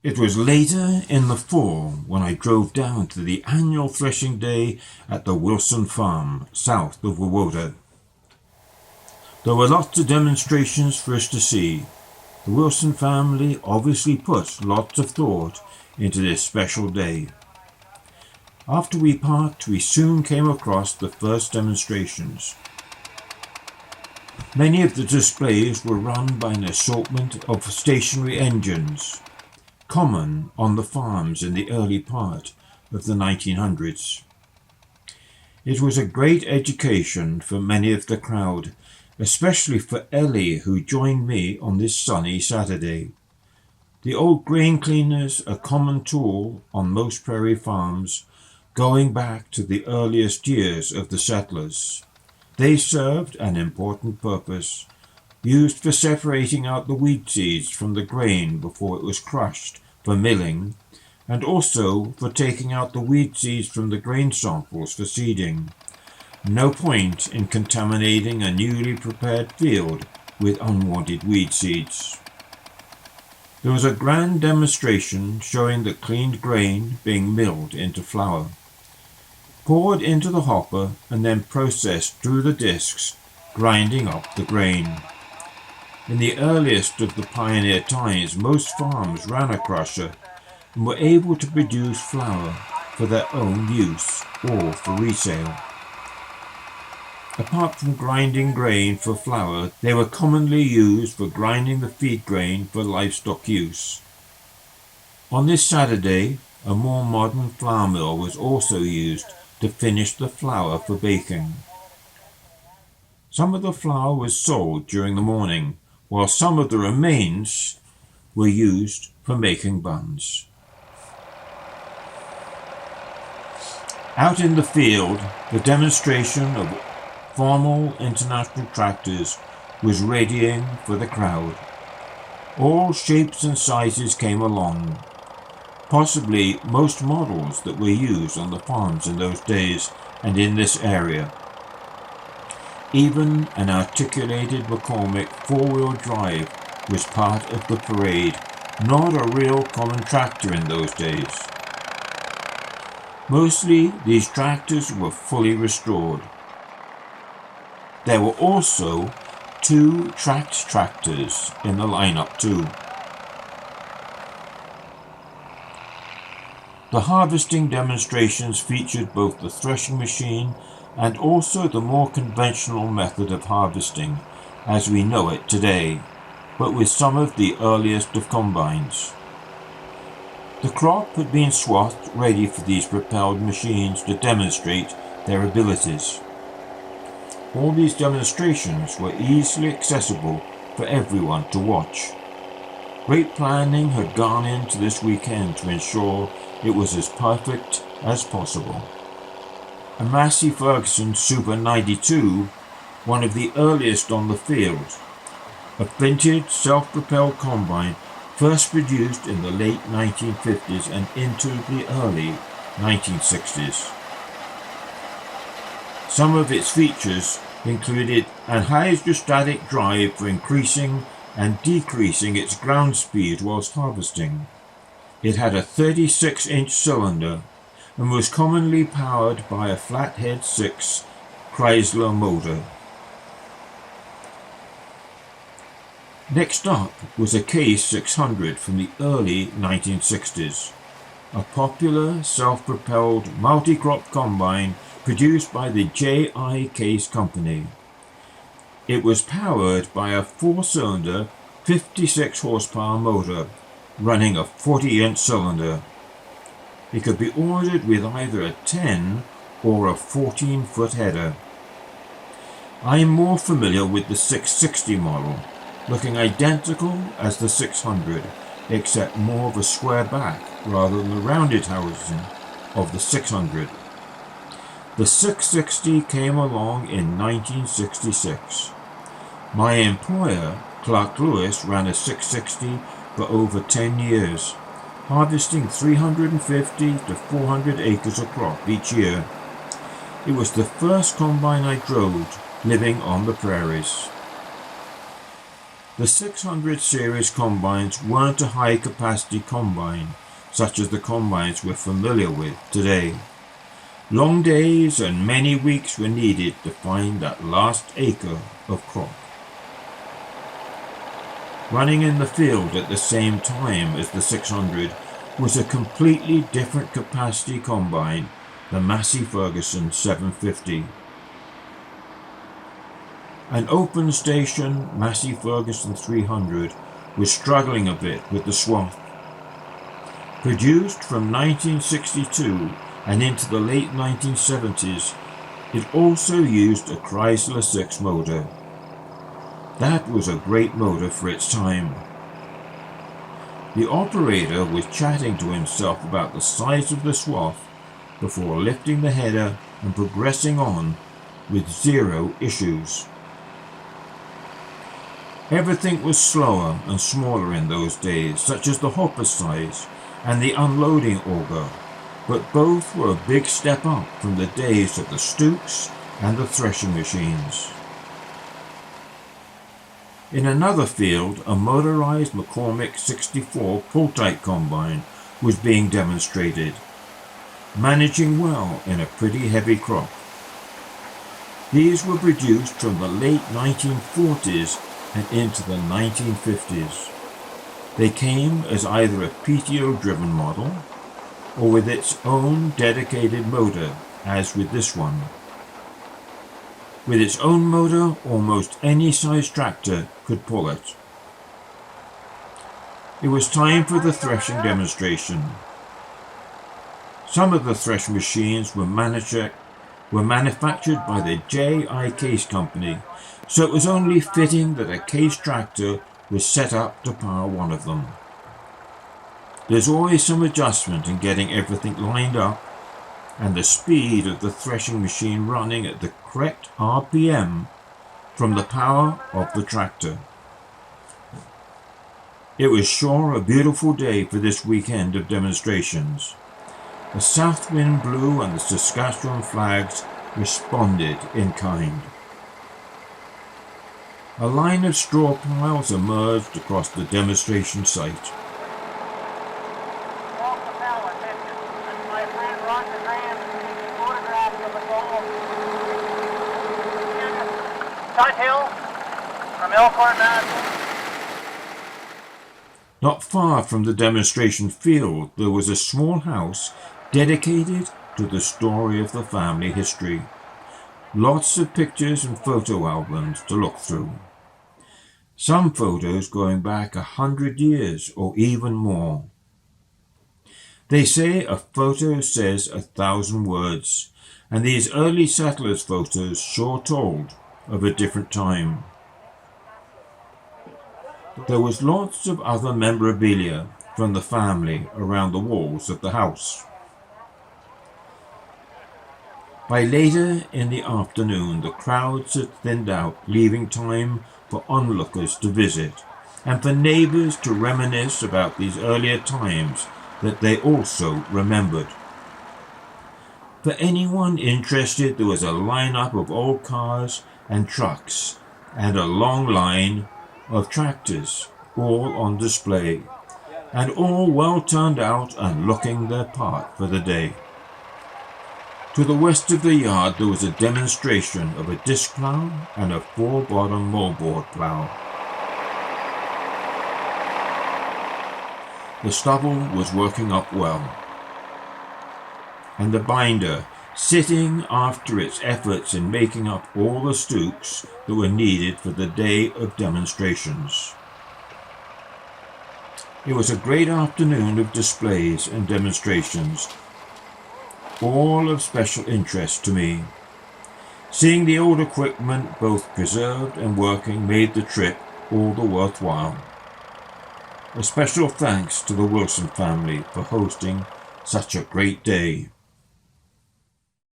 It was later in the fall when I drove down to the annual threshing day at the Wilson farm, south of Wawota. There were lots of demonstrations for us to see. The Wilson family obviously put lots of thought into this special day. After we parked, we soon came across the first demonstrations. Many of the displays were run by an assortment of stationary engines, common on the farms in the early part of the 1900s. It was a great education for many of the crowd, especially for Ellie, who joined me on this sunny Saturday. The old grain cleaners, a common tool on most prairie farms, going back to the earliest years of the settlers. They served an important purpose, used for separating out the weed seeds from the grain before it was crushed for milling, and also for taking out the weed seeds from the grain samples for seeding. No point in contaminating a newly prepared field with unwanted weed seeds. There was a grand demonstration showing the cleaned grain being milled into flour, poured into the hopper and then processed through the discs, grinding up the grain. In the earliest of the pioneer times, most farms ran a crusher and were able to produce flour for their own use or for resale. Apart from grinding grain for flour, they were commonly used for grinding the feed grain for livestock use. On this Saturday, a more modern flour mill was also used to finish the flour for baking. Some of the flour was sold during the morning, while some of the remains were used for making buns. Out in the field, the demonstration of formal international tractors was readying for the crowd. All shapes and sizes came along, possibly most models that were used on the farms in those days and in this area. Even an articulated McCormick four-wheel drive was part of the parade, not a real common tractor in those days. Mostly these tractors were fully restored. There were also 2 tracked tractors in the lineup too. The harvesting demonstrations featured both the threshing machine and also the more conventional method of harvesting as we know it today, but with some of the earliest of combines. The crop had been swathed ready for these propelled machines to demonstrate their abilities. All these demonstrations were easily accessible for everyone to watch. Great planning had gone into this weekend to ensure it was as perfect as possible. A Massey Ferguson Super 92, one of the earliest on the field, a vintage self-propelled combine first produced in the late 1950s and into the early 1960s. Some of its features included an hydrostatic drive for increasing and decreasing its ground speed whilst harvesting. It had a 36-inch cylinder and was commonly powered by a flathead 6 Chrysler motor. Next up was a Case 600 from the early 1960s, a popular self-propelled multi-crop combine produced by the J.I. Case Company. It was powered by a 4-cylinder 56 horsepower motor running a 40-inch cylinder. It could be ordered with either a 10 or a 14-foot header. I am more familiar with the 660 model, looking identical as the 600, except more of a square back rather than the rounded housing of the 600. The 660 came along in 1966. My employer, Clark Lewis, ran a 660 for over 10 years, harvesting 350 to 400 acres of crop each year. It was the first combine I drove living on the prairies. The 600 series combines weren't a high-capacity combine, such as the combines we're familiar with today. Long days and many weeks were needed to find that last acre of crop. Running in the field at the same time as the 600 was a completely different capacity combine, the Massey Ferguson 750. An open station Massey Ferguson 300 was struggling a bit with the swath. Produced from 1962 and into the late 1970s, it also used a Chrysler 6 motor. That was a great motor for its time. The operator was chatting to himself about the size of the swath before lifting the header and progressing on with zero issues. Everything was slower and smaller in those days, such as the hopper size and the unloading auger, but both were a big step up from the days of the Stooks and the threshing machines. In another field, a motorized McCormick 64 pull-type combine was being demonstrated, managing well in a pretty heavy crop. These were produced from the late 1940s and into the 1950s. They came as either a PTO-driven model or with its own dedicated motor, as with this one. With its own motor, almost any size tractor could pull it. It was time for the threshing demonstration. Some of the threshing machines were manufactured by the J.I. Case Company, so it was only fitting that a Case tractor was set up to power one of them. There's always some adjustment in getting everything lined up and the speed of the threshing machine running at the correct RPM from the power of the tractor. It was sure a beautiful day for this weekend of demonstrations. The south wind blew and the Saskatchewan flags responded in kind. A line of straw piles emerged across the demonstration site. Not far from the demonstration field, there was a small house dedicated to the story of the family history. Lots of pictures and photo albums to look through. Some photos going back 100 years or even more. They say a photo says 1,000 words, and these early settlers' photos sure told of a different time. There was lots of other memorabilia from the family around the walls of the house. By later in the afternoon, the crowds had thinned out, leaving time for onlookers to visit and for neighbors to reminisce about these earlier times that they also remembered. For anyone interested, there was a lineup of old cars and trucks and a long line of tractors, all on display, and all well turned out and looking their part for the day. To the west of the yard there was a demonstration of a disc plough and a 4-bottom moldboard plough. The stubble was working up well, and the binder sitting after its efforts in making up all the stooks that were needed for the day of demonstrations. It was a great afternoon of displays and demonstrations, all of special interest to me. Seeing the old equipment both preserved and working made the trip all the worthwhile. A special thanks to the Wilson family for hosting such a great day.